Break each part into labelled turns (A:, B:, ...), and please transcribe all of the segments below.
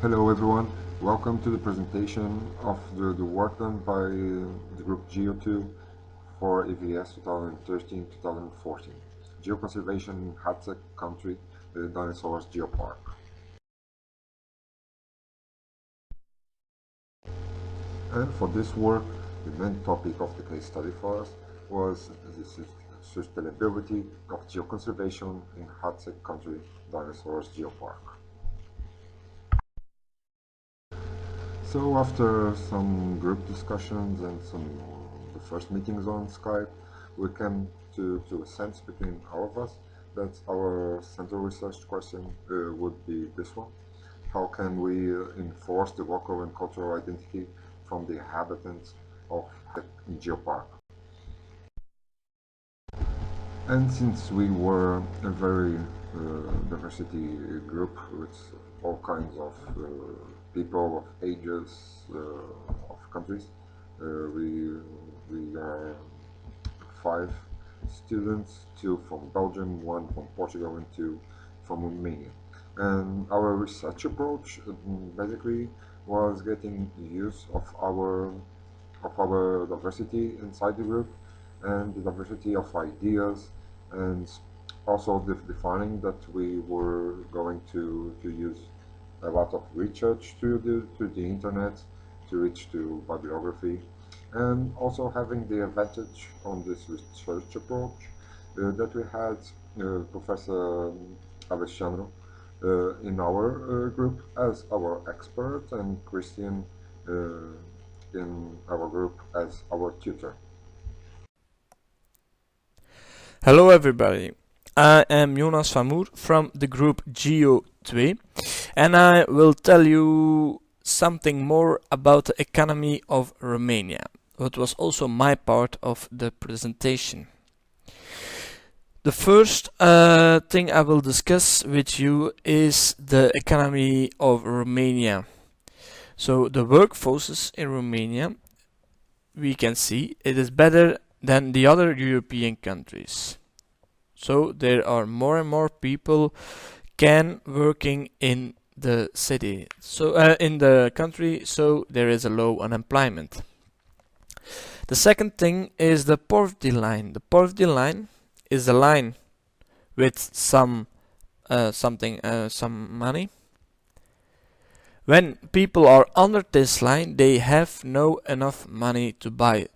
A: Hello everyone, welcome to the presentation of the work done by the group Geo2 for EVS 2013-2014. Geoconservation in HaTeg country, the Dinosaurs Geopark. And for this work, the main topic of the case study for us was the sustainability of geoconservation in HaTeg country, Dinosaurs Geopark. So after some group discussions and the first meetings on Skype, we came to a sense between all of us that our central research question would be this one. How can we enforce the local and cultural identity from the inhabitants of the Geopark? And since we were a very diversity group with all kinds of people of ages, of countries, we are 5 students, 2 from Belgium, 1 from Portugal, and 2 from Romania. And our research approach basically was getting use of our diversity inside the group and the diversity of ideas, and also defining that we were going to use a lot of research through the internet to reach to bibliography, and also having the advantage on this research approach that we had Professor Alessandro in our group as our expert, and Christian in our group as our tutor.
B: Hello everybody, I am Jonas van Moer from the group Geo2 and I will tell you something more about the economy of Romania, what was also my part of the presentation. The first thing I will discuss with you is the economy of Romania. So the workforces in Romania, we can see it is better than the other European countries. So there are more and more people can working in the city, so in the country, so there is a low unemployment. The second thing is the poverty line. The poverty line is a line with some money. When people are under this line, they have no enough money to buy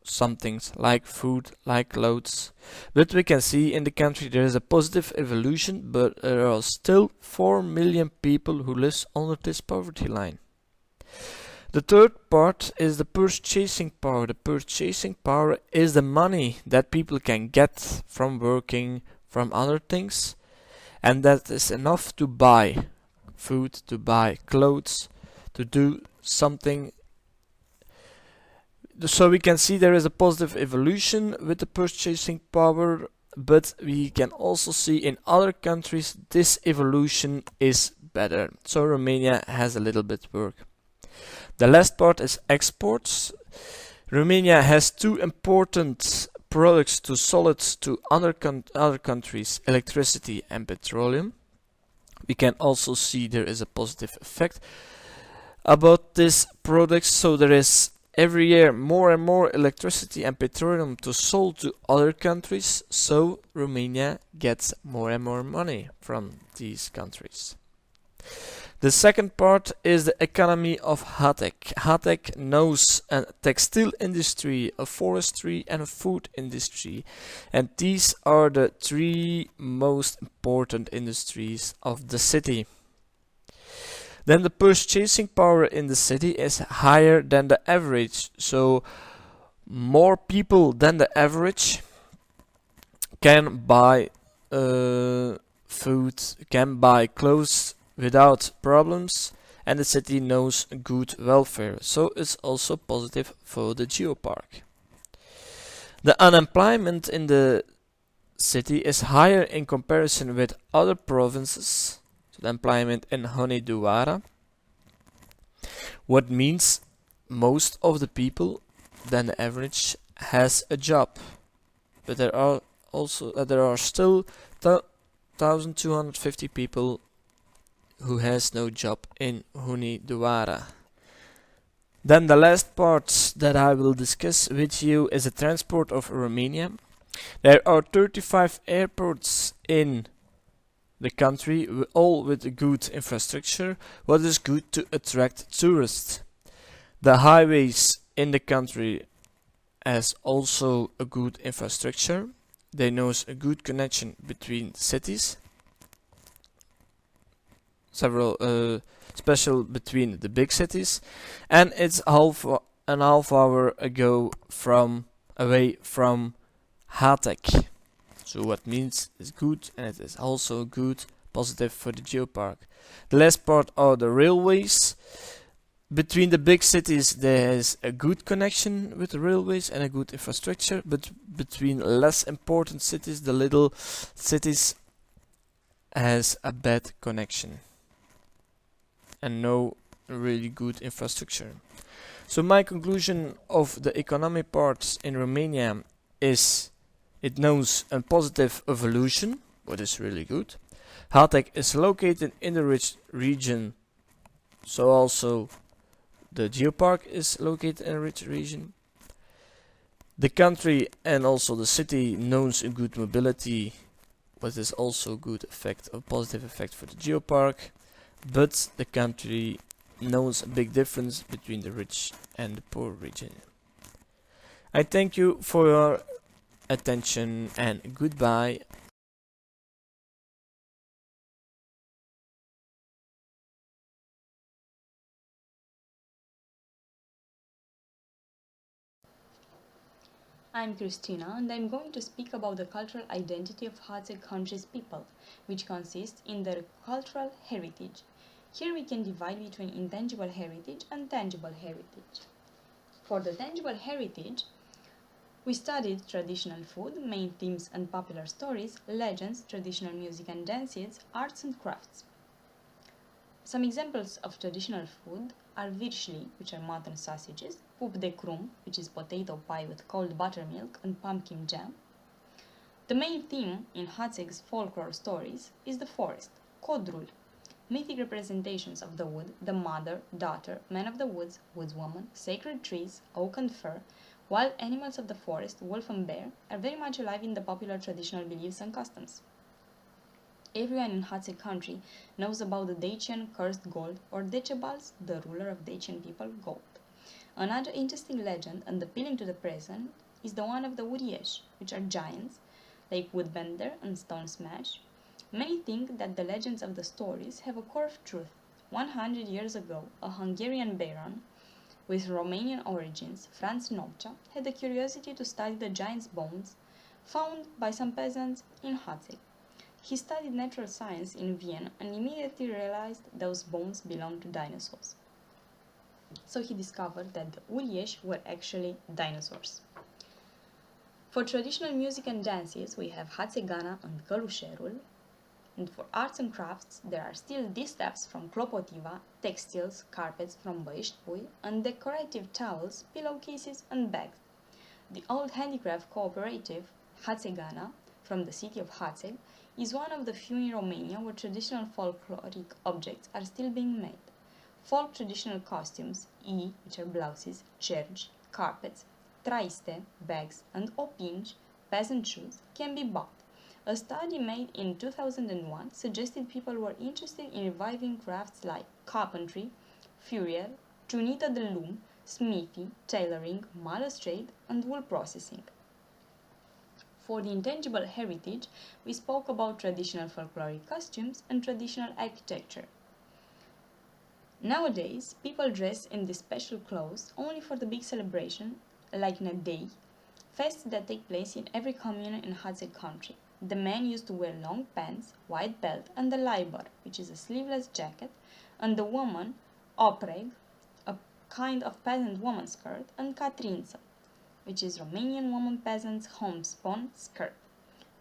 B: some things like food, like clothes. But we can see in the country there is a positive evolution, but there are still 4 million people who live under this poverty line. The third part is the purchasing power. The purchasing power is the money that people can get from working, from other things, and that is enough to buy food, to buy clothes, to do something. So we can see there is a positive evolution with the purchasing power, but we can also see in other countries this evolution is better. So Romania has a little bit work. The last part is exports. Romania has 2 important products to solid to other countries, electricity and petroleum. We can also see there is a positive effect about these products, so there is every year more and more electricity and petroleum to sold to other countries, so Romania gets more and more money from these countries. The second part is the economy of HaTeg. HaTeg knows a textile industry, a forestry and a food industry, and these are the 3 most important industries of the city. Then the purchasing power in the city is higher than the average, so more people than the average can buy food, can buy clothes without problems, and the city knows good welfare, so it's also positive for the Geopark. The unemployment in the city is higher in comparison with other provinces. The employment in Hunedoara, what means most of the people than the average has a job, but there are still 1,250 people who has no job in Hunedoara. Then the last part that I will discuss with you is the transport of Romania. There are 35 airports in the country, all with good infrastructure, what is good to attract tourists. The highways in the country has also a good infrastructure. They knows a good connection between cities. Several special between the big cities, and it's an half hour ago away from HaTeg. So what means it's good, and it is also good positive for the Geopark. The last part are the railways. Between the big cities there is a good connection with the railways and a good infrastructure, but between less important cities, the little cities has a bad connection and no really good infrastructure. So my conclusion of the economy parts in Romania is it knows a positive evolution, what is really good. HaTeg is located in the rich region, so also the Geopark is located in a rich region. The country and also the city knows a good mobility, what is also good effect, a positive effect for the Geopark. But the country knows a big difference between the rich and the poor region. I thank you for your attention and goodbye.
C: I'm Christina and I'm going to speak about the cultural identity of HaTeg country's people, which consists in their cultural heritage. Here we can divide between intangible heritage and tangible heritage. For the tangible heritage, we studied traditional food, main themes and popular stories, legends, traditional music and dances, arts and crafts. Some examples of traditional food are virșli, which are mutton sausages, pup de crum, which is potato pie with cold buttermilk and pumpkin jam. The main theme in HaTeg's folklore stories is the forest, codrul, mythic representations of the wood, the mother, daughter, man of the woods, woodswoman, sacred trees, oak and fir, wild animals of the forest, wolf and bear, are very much alive in the popular traditional beliefs and customs. Everyone in HaTeg country knows about the Dacian cursed gold, or Decebals, the ruler of Dacian people, gold. Another interesting legend and appealing to the present is the one of the Uriași, which are giants, like Woodbender and Stone Smash. Many think that the legends of the stories have a core of truth. 100 years ago, a Hungarian baron with Romanian origins, Franz Nopcsa, had the curiosity to study the giant's bones found by some peasants in HaTeg. He studied natural science in Vienna and immediately realized those bones belonged to dinosaurs. So he discovered that the Uriași were actually dinosaurs. For traditional music and dances, we have Hațegana and Călușerul. And for arts and crafts, there are still distaffs from Clopotiva, textiles, carpets from Băiești-Pui, and decorative towels, pillowcases, and bags. The old handicraft cooperative, Hațegana, from the city of HaTeg, is one of the few in Romania where traditional folkloric objects are still being made. Folk traditional costumes, which are blouses, cergi, carpets, traiste, bags, and opinci, peasant shoes, can be bought. A study made in 2001 suggested people were interested in reviving crafts like carpentry, furrier, tunita de loom, smithy, tailoring, malus trade, and wool processing. For the intangible heritage, we spoke about traditional folkloric costumes and traditional architecture. Nowadays, people dress in these special clothes only for the big celebration, like Nadei, fests that take place in every commune in HaTeg country. The men used to wear long pants, white belt, and the laibăr, which is a sleeveless jacket, and the woman, opreg, a kind of peasant woman skirt, and catrință, which is Romanian woman peasant's homespun skirt,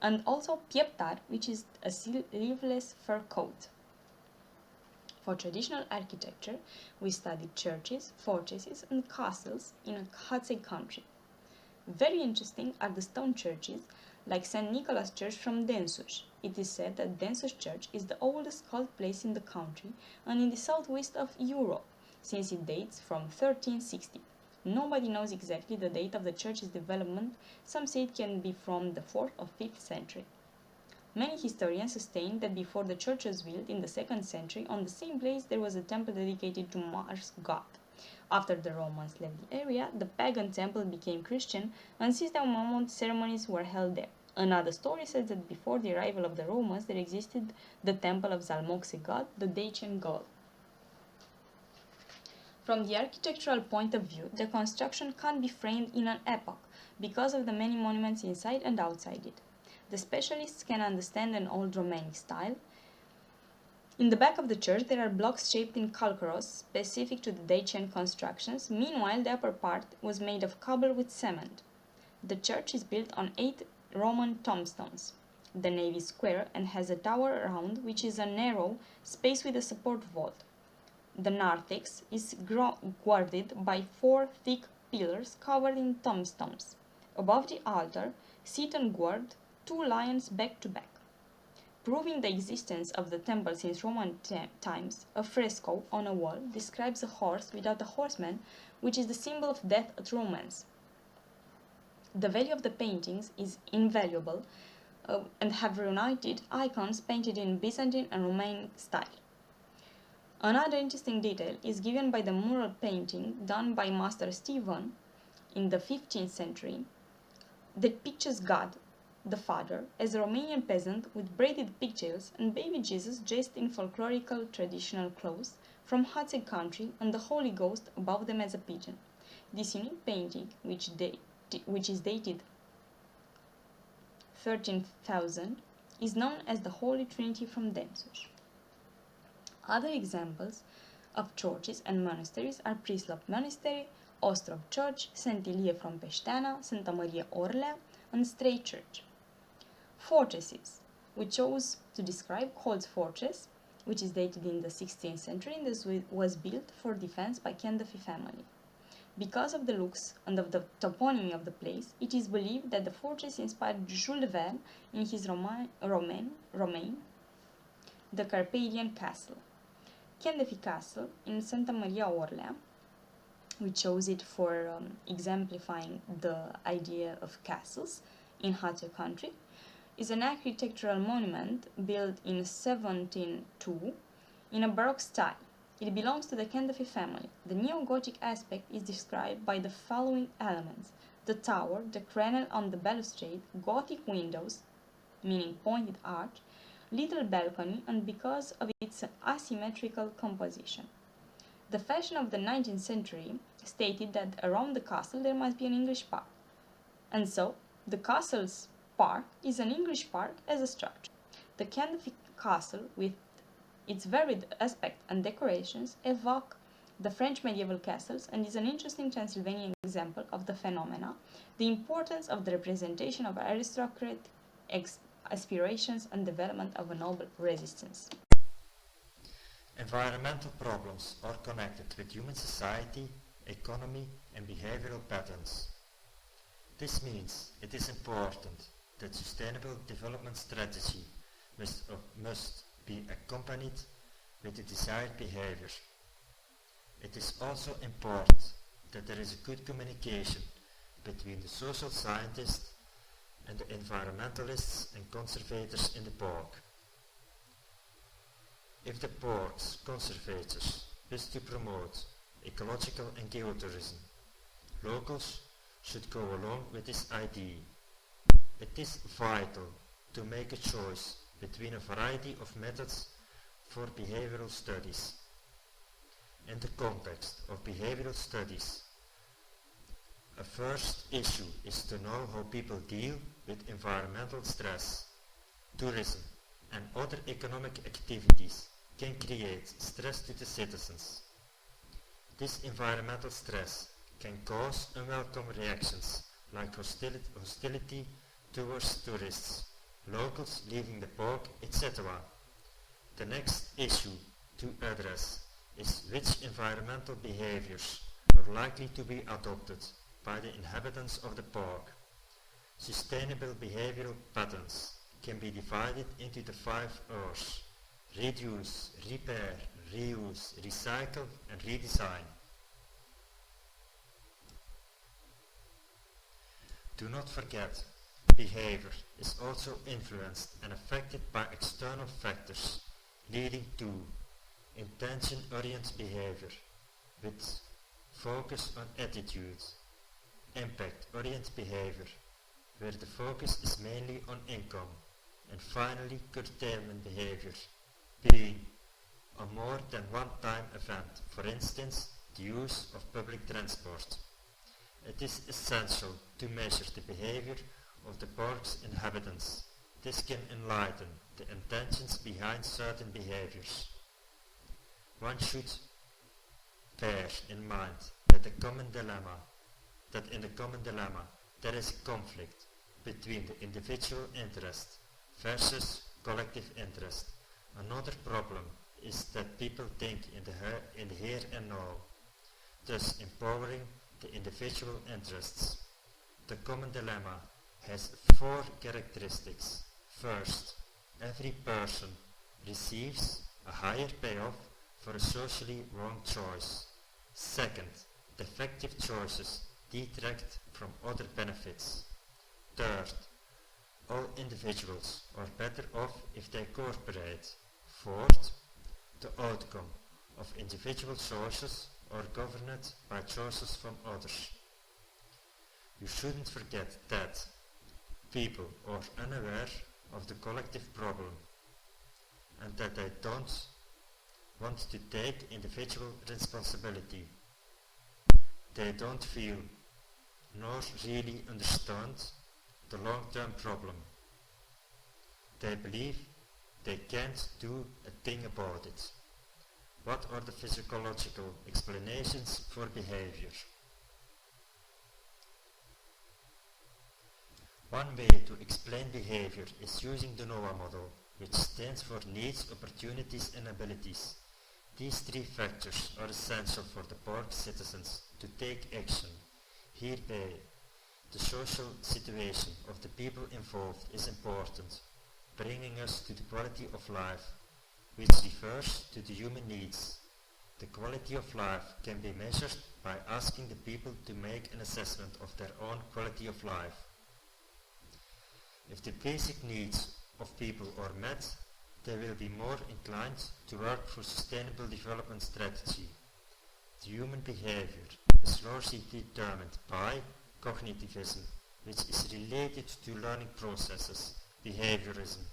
C: and also pieptar, which is a sleeveless fur coat. For traditional architecture, we studied churches, fortresses, and castles in HaTeg country. Very interesting are the stone churches like St. Nicholas Church from Dinosaurs. It is said that Dinosaurs Church is the oldest cult place in the country and in the southwest of Europe, since it dates from 1360. Nobody knows exactly the date of the church's development. Some say it can be from the 4th or 5th century. Many historians sustain that before the church was built in the 2nd century, on the same place there was a temple dedicated to Mars god. After the Romans left the area, the pagan temple became Christian, and system of mammoth ceremonies were held there. Another story says that before the arrival of the Romans, there existed the temple of Zalmoxi god, the Dacian god. From the architectural point of view, the construction can't be framed in an epoch because of the many monuments inside and outside it. The specialists can understand an old Romanic style. In the back of the church there are blocks shaped in calcareous, specific to the Dacian constructions. Meanwhile, the upper part was made of cobble with cement. The church is built on 8 Roman tombstones. The nave is square and has a tower around, which is a narrow space with a support vault. The narthex is guarded by 4 thick pillars covered in tombstones. Above the altar sit and guard 2 lions back to back. Proving the existence of the temple since Roman times, a fresco on a wall describes a horse without a horseman, which is the symbol of death at Romans. The value of the paintings is invaluable and have reunited icons painted in Byzantine and Roman style. Another interesting detail is given by the mural painting done by Master Stephen in the 15th century that pictures God the Father as a Romanian peasant with braided pigtails and baby Jesus dressed in folklorical traditional clothes from HaTeg country and the Holy Ghost above them as a pigeon. This unique painting, which is dated 13,000, is known as the Holy Trinity from Dinosaurs. Other examples of churches and monasteries are Prislop Monastery, Ostrov Church, St. Ilie from Peșteana, Santa Maria Orlea, and Stray Church. Fortresses. We chose to describe Holt's Fortress, which is dated in the 16th century and was built for defense by Candafi family. Because of the looks and of the toponymy of the place, it is believed that the fortress inspired Jules Verne in his Romain, the Carpathian Castle. Candafi Castle in Santa Maria Orlea, we chose it for exemplifying the idea of castles in HaTeg country, is an architectural monument built in 1702 in a Baroque style. It belongs to the Candafi family. The neo-Gothic aspect is described by the following elements: the tower, the crenelle on the balustrade, Gothic windows, meaning pointed arch, little balcony, and because of its asymmetrical composition. The fashion of the 19th century stated that around the castle there must be an English park, and so the castle's park is an English park as a structure. The Candafi castle, with its varied aspect and decorations, evoke the French medieval castles and is an interesting Transylvanian example of the phenomena, the importance of the representation of aristocratic aspirations and development of a noble resistance.
D: Environmental problems are connected with human society, economy, and behavioral patterns. This means it is important that sustainable development strategy must be accompanied with the desired behavior. It is also important that there is a good communication between the social scientists and the environmentalists and conservators in the park. If the park's conservators wish to promote ecological and geotourism, locals should go along with this idea. It is vital to make a choice between a variety of methods for behavioral studies. In the context of behavioral studies, a first issue is to know how people deal with environmental stress. Tourism and other economic activities can create stress to the citizens. This environmental stress can cause unwelcome reactions like hostility towards tourists, locals leaving the park, etc. The next issue to address is which environmental behaviors are likely to be adopted by the inhabitants of the park. Sustainable behavioral patterns can be divided into the 5 R's: reduce, repair, reuse, recycle and redesign. Do not forget, behavior is also influenced and affected by external factors, leading to intention-oriented behavior with focus on attitude, impact-oriented behavior where the focus is mainly on income, and finally curtailment behavior being a more than one-time event, for instance the use of public transport. It is essential to measure the behavior of the park's inhabitants. This can enlighten the intentions behind certain behaviors. One should bear in mind that in the common dilemma there is a conflict between the individual interest versus collective interest. Another problem is that people think in the here and now, thus empowering the individual interests. The common dilemma has 4 characteristics. First, every person receives a higher payoff for a socially wrong choice. Second, defective choices detract from other benefits. Third, all individuals are better off if they cooperate. Fourth, the outcome of individual choices are governed by choices from others. You shouldn't forget that people are unaware of the collective problem and that they don't want to take individual responsibility. They don't feel nor really understand the long-term problem. They believe they can't do a thing about it. What are the physiological explanations for behavior? One way to explain behavior is using the NOAA model, which stands for Needs, Opportunities and Abilities. These 3 factors are essential for the park citizens to take action. Hereby, the social situation of the people involved is important, bringing us to the quality of life, which refers to the human needs. The quality of life can be measured by asking the people to make an assessment of their own quality of life. If the basic needs of people are met, they will be more inclined to work for sustainable development strategy. The human behavior is largely determined by cognitivism, which is related to learning processes, behaviorism,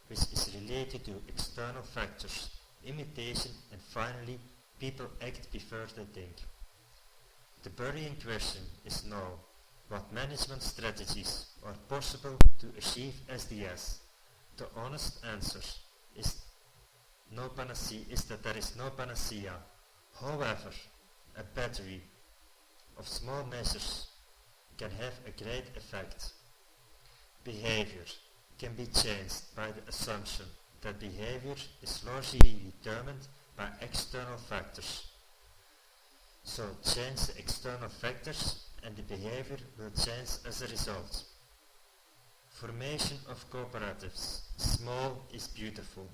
D: which is related to external factors, imitation, and finally, people act before they think. The burning question is now, what management strategies are possible to achieve SDS? The honest answer is that there is no panacea. However, a battery of small measures can have a great effect. Behavior can be changed by the assumption that behavior is largely determined by external factors. So change the external factors and the behavior will change as a result. Formation of cooperatives. Small is beautiful.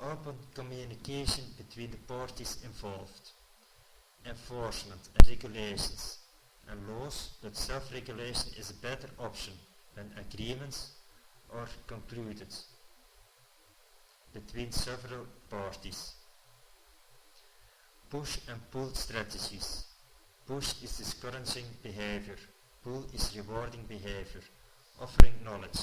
D: Open communication between the parties involved. Enforcement and regulations and laws, but self-regulation is a better option when agreements are concluded between several parties. Push and pull strategies. Push is discouraging behavior. Pull is rewarding behavior, offering knowledge.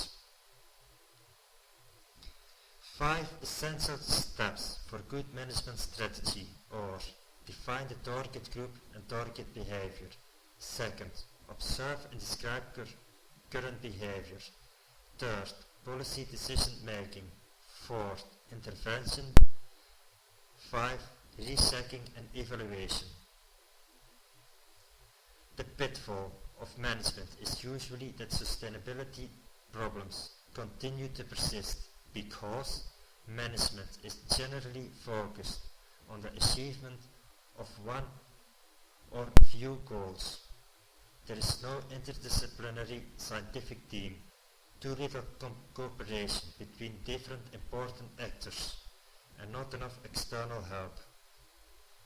D: 5 essential steps for good management strategy are: define the target group and target behavior. Second, observe and describe current behavior. Third, policy decision making. Fourth, intervention. 5, rechecking and evaluation. The pitfall of management is usually that sustainability problems continue to persist because management is generally focused on the achievement of one or few goals There is no interdisciplinary scientific team, too little cooperation between different important actors, and not enough external help.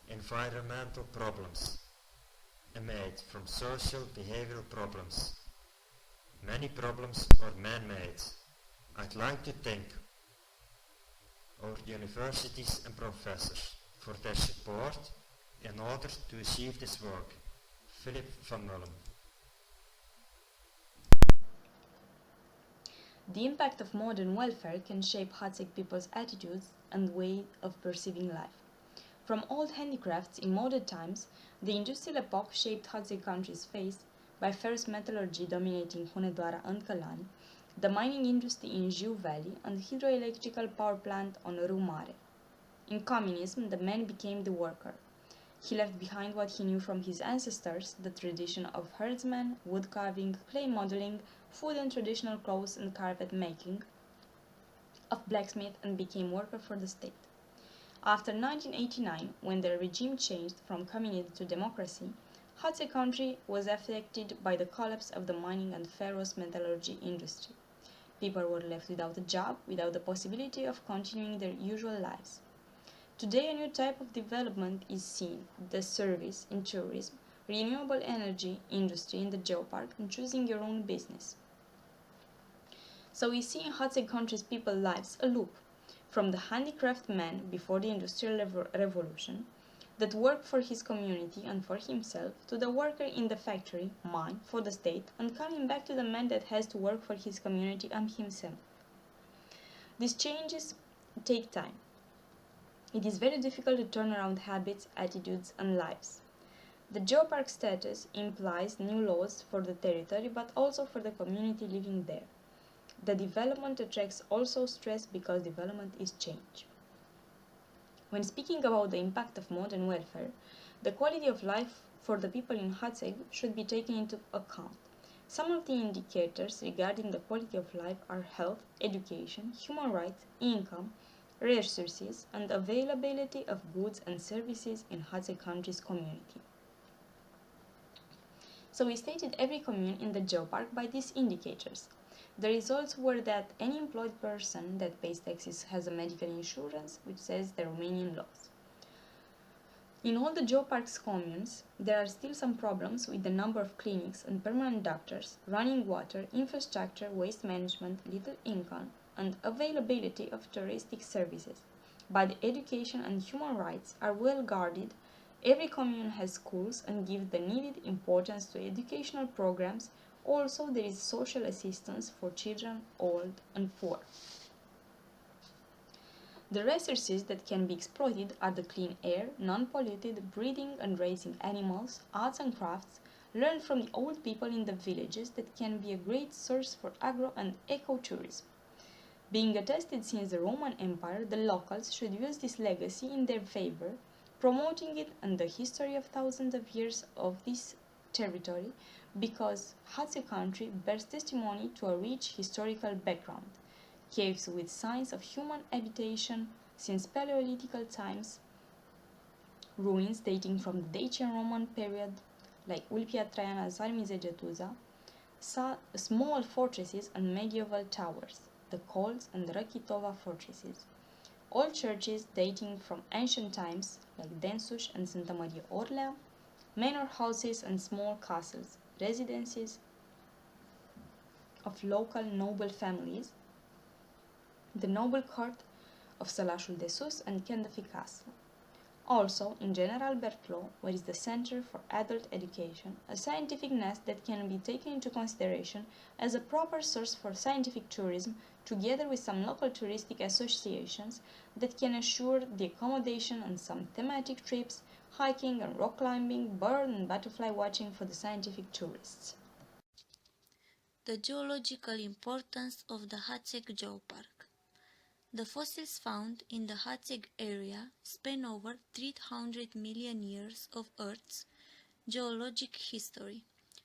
D: Environmental problems emanate from social behavioral problems. Many problems are man-made. I'd like to thank our universities and professors for their support in order to achieve this work. Philip van Mullen.
C: The impact of modern welfare can shape HaTeg people's attitudes and way of perceiving life. From old handicrafts in modern times, the industrial epoch shaped HaTeg country's face by ferrous metallurgy dominating Hunedoara and Călăni, the mining industry in Jiu Valley, and the hydroelectrical power plant on Râu Mare. In communism, the man became the worker. He left behind what he knew from his ancestors, the tradition of herdsmen, wood carving, clay modeling, food and traditional clothes and carpet making, of blacksmith, and became worker for the state. After 1989, when the regime changed from communism to democracy, HaTeg country was affected by the collapse of the mining and ferrous metallurgy industry. People were left without a job, without the possibility of continuing their usual lives. Today, a new type of development is seen: the service in tourism, renewable energy industry in the Geopark, and choosing your own business. So we see in HaTeg country's people lives a loop from the handicraft man before the Industrial Revolution that worked for his community and for himself, to the worker in the factory, mine, for the state, and coming back to the man that has to work for his community and himself. These changes take time. It is very difficult to turn around habits, attitudes, and lives. The Geopark status implies new laws for the territory, but also for the community living there. The development attracts also stress because development is change. When speaking about the impact of modern welfare, the quality of life for the people in HaTeg should be taken into account. Some of the indicators regarding the quality of life are health, education, human rights, income, resources, and availability of goods and services in HaTeg country's community. So we stated every commune in the Geopark by these indicators. The results were that any employed person that pays taxes has a medical insurance, which says the Romanian laws. In all the Geopark's communes, there are still some problems with the number of clinics and permanent doctors, running water, infrastructure, waste management, little income, and availability of touristic services. But education and human rights are well guarded. Every commune has schools and gives the needed importance to educational programs. Also, there is social assistance for children, old, and poor. The resources that can be exploited are the clean air, non-polluted, breeding and raising animals, arts and crafts, learned from the old people in the villages that can be a great source for agro and ecotourism. Being attested since the Roman Empire, the locals should use this legacy in their favor, promoting it and the history of thousands of years of this territory, because HaTeg country bears testimony to a rich historical background. Caves with signs of human habitation since Paleolithical times, ruins dating from the Dacian Roman period, like Ulpia Traiana Zarmizegetuza, small fortresses and medieval towers, the Colț and Răchitova fortresses. Old churches dating from ancient times, like Densuș and Santa Maria Orlea, manor houses and small castles, residences of local noble families, the noble court of Sălașul de Sus and Candafi Castle. Also, in General Bertlow, where is the Center for Adult Education, a scientific nest that can be taken into consideration as a proper source for scientific tourism, together with some local touristic associations that can assure the accommodation and some thematic trips, hiking and rock climbing, bird and butterfly watching for the scientific tourists.
E: The geological importance of the HaTeg Geopark. The fossils found in the HaTeg area span over 300 million years of Earth's geologic history,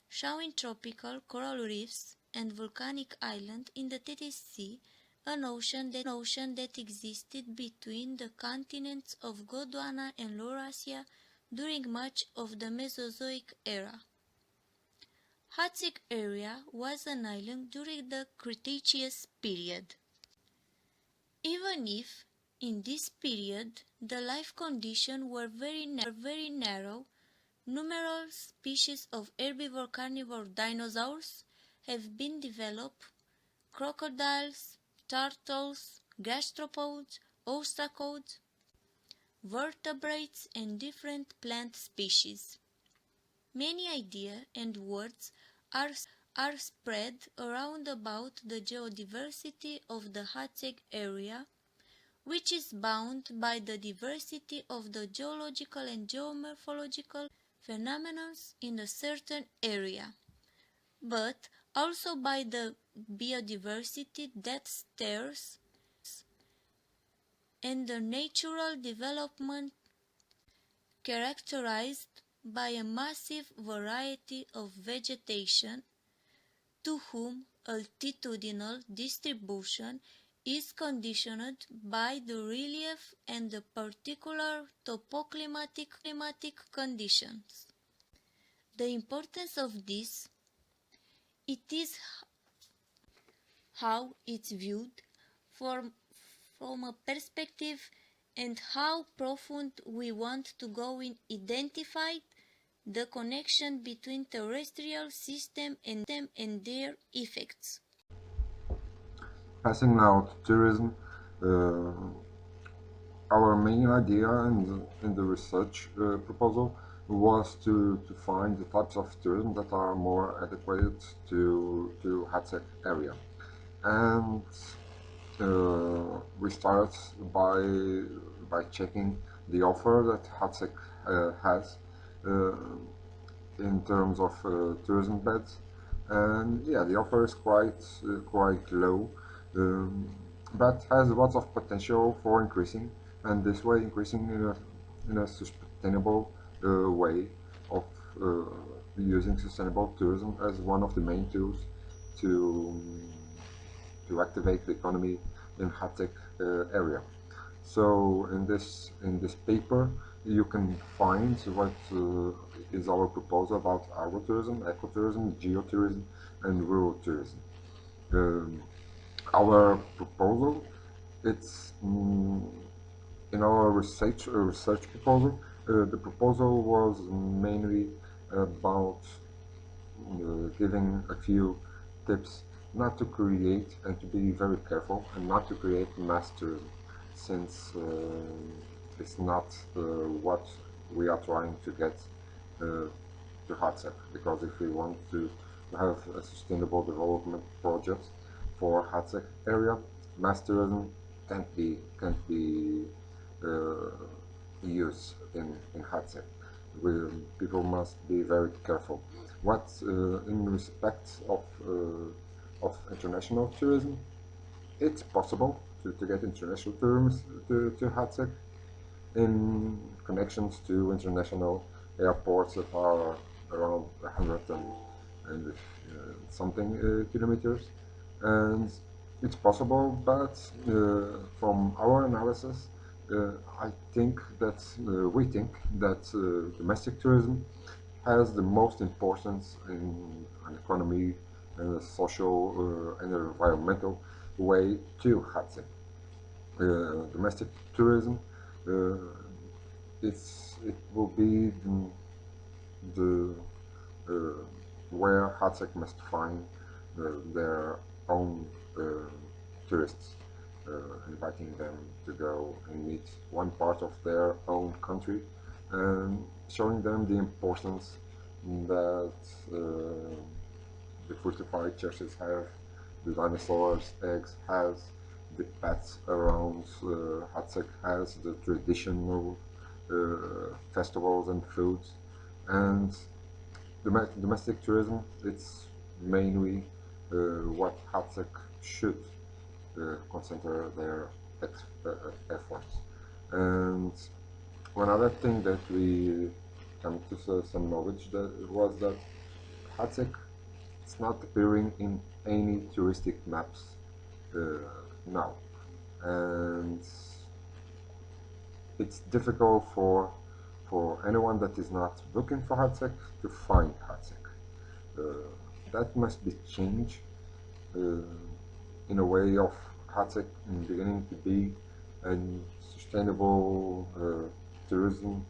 E: showing tropical coral reefs and volcanic island in the Tethys Sea, an ocean that existed between the continents of Gondwana and Laurasia during much of the Mesozoic era. HaTeg area was an island during the Cretaceous period. Even if, in this period, the life conditions were very narrow, numerous species of herbivore-carnivore dinosaurs have been developed: crocodiles, turtles, gastropods, ostracods, vertebrates, and different plant species. Many ideas and words are spread around about the geodiversity of the HaTeg area, which is bound by the diversity of the geological and geomorphological phenomena in a certain area, but also by the biodiversity that stirs and the natural development characterized by a massive variety of vegetation, to whom altitudinal distribution is conditioned by the relief and the particular topoclimatic conditions. The importance of this, it is how it's viewed from a perspective and how profound we want to go in identify the connection between terrestrial system and their effects.
A: Passing now to tourism, uh, our main idea in the research proposal was to find the types of tourism that are more adequate to HaTeg area. And we start by checking the offer that HaTeg has uh, in terms of tourism beds, and yeah, the offer is quite low, but has lots of potential for increasing, and this way increasing in a sustainable way of using sustainable tourism as one of the main tools to to activate the economy in HaTeg area. So in this paper, you can find what is our proposal about agrotourism, ecotourism, geotourism, and rural tourism. Um, our proposal, it's in our research proposal. The proposal was mainly about giving a few tips not to create and to be very careful and not to create mass tourism, since it's not what we are trying to get to HaTeg. Because if we want to have a sustainable development project for HaTeg area, mass tourism can't be uh, used in HaTeg. People must be very careful. What in respect of international tourism, it's possible to get international tourism to HaTeg in connections to international airports that are around 100 and something kilometers, and it's possible, but from our analysis, I think that we think that domestic tourism has the most importance in an economy and a social and an environmental way to HaTeg. Domestic tourism, uh, it will be the where HaTeg must find their own tourists, inviting them to go and meet one part of their own country, and showing them the importance that the fortified churches have, the dinosaurs' eggs has, the pets around HaTeg has, the traditional festivals and foods, and domestic tourism. It's mainly what HaTeg should concentrate their efforts. And one other thing that we come to some knowledge that was that HaTeg it's not appearing in any touristic maps uh, now, and it's difficult for anyone that is not looking for HaTeg to find HaTeg. that must be changed in a way of HaTeg beginning to be a sustainable tourism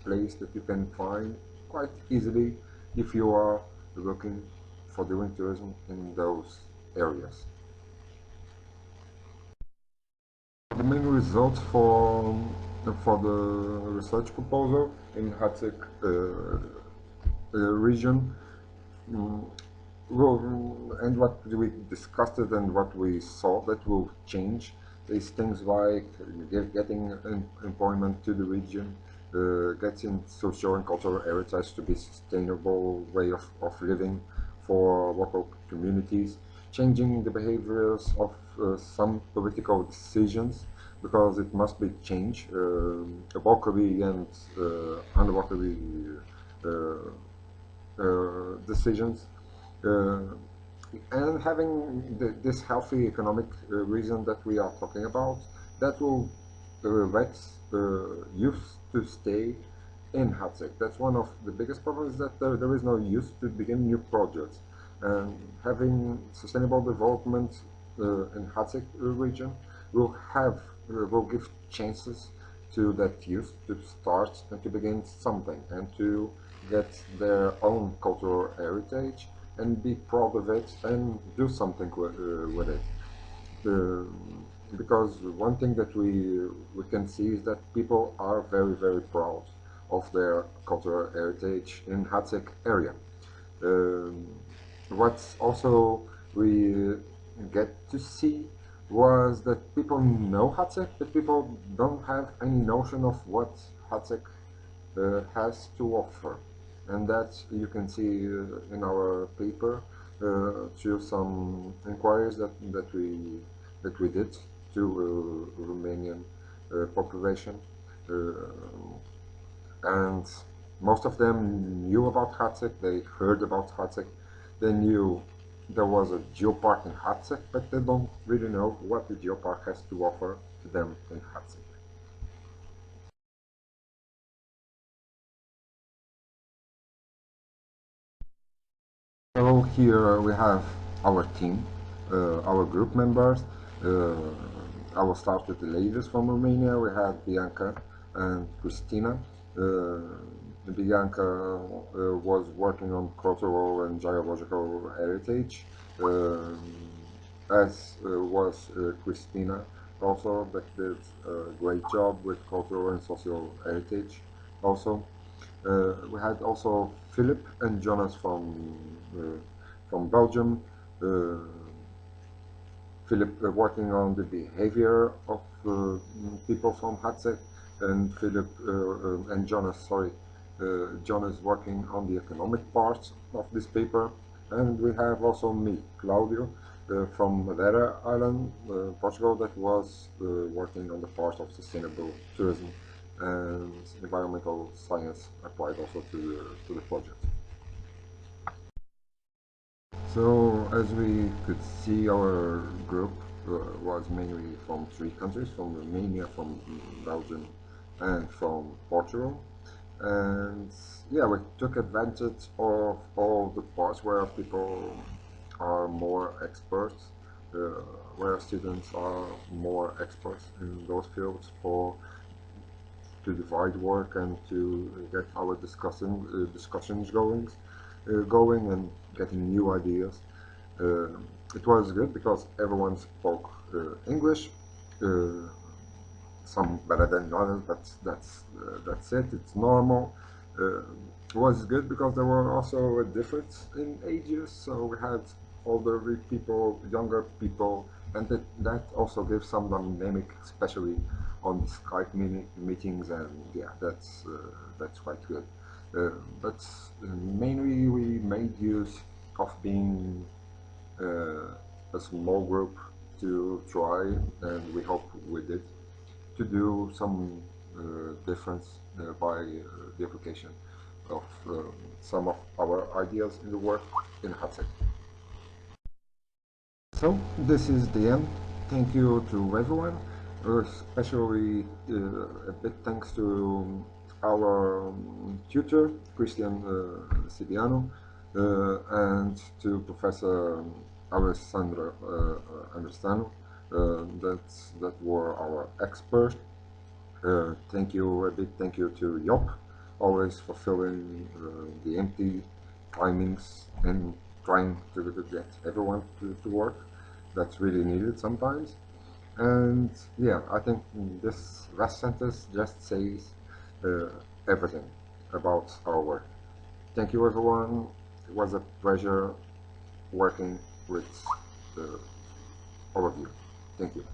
A: place that you can find quite easily if you are looking for doing tourism in those areas. The main results for the research proposal in HaTeg region, well, and what we discussed it and what we saw that will change is things like getting employment to the region, getting social and cultural heritage to be sustainable way of living for local communities, changing the behaviors of some political decisions because it must be changed locally and unlocally decisions, uh, and having this healthy economic reason that we are talking about, that will let youth to stay in HaTeg. That's one of the biggest problems, that there is no youth to begin new projects. And having sustainable development in HaTeg region will will give chances to that youth to start and to begin something and to get their own cultural heritage and be proud of it and do something with it. Uh, because one thing that we can see is that people are very proud of their cultural heritage in HaTeg area. Um, what's also we get to see was that people know HaTeg, but people don't have any notion of what HaTeg has to offer, and that you can see in our paper through some inquiries that we did to Romanian population, uh, and most of them knew about HaTeg. They heard about HaTeg. They knew there was a Geopark in HaTeg, but they don't really know what the Geopark has to offer to them in HaTeg. So here we have our team, our group members. Uh, I will start with the ladies from Romania. We had Bianca and Christina. Uh, Bianca was working on cultural and geological heritage, as was Christina also, that did a great job with cultural and social heritage also. We had also Philip and Jonas from Belgium. Uh, Philip working on the behavior of people from HaTeg, and Philip and Jonas, sorry, Jonas working on the economic part of this paper. And we have also me, Claudio, from Madeira Island, Portugal, that was working on the part of sustainable tourism and environmental science applied also to the project. So as we could see, our group was mainly from three countries, from Romania, from Belgium, and from Portugal. And yeah, we took advantage of all the parts where people are more experts, uh, where students are more experts in those fields for to divide work and to get our discussions going and getting new ideas. Uh, it was good because everyone spoke English, uh, some better than others. That's it. It's normal. Uh, it was good because there were also a difference in ages. So we had older people, younger people, and that also gives some dynamic, especially on the Skype meetings. And yeah, that's quite good. But mainly we made use of being a small group to try, and we hope we did, to do some difference by the application of some of our ideas in the work in HaTeg. So this is the end. Thank you to everyone, especially a big thanks to our tutor, Christian Sibiano, and to Professor Alessandro Understano, that were our experts. Thank you, a big thank you to Job, always fulfilling the empty timings and trying to get everyone to work. That's really needed sometimes. And yeah, I think this last sentence just says uh, everything about our work. Thank you, everyone. It was a pleasure working with uh, all of you. Thank you.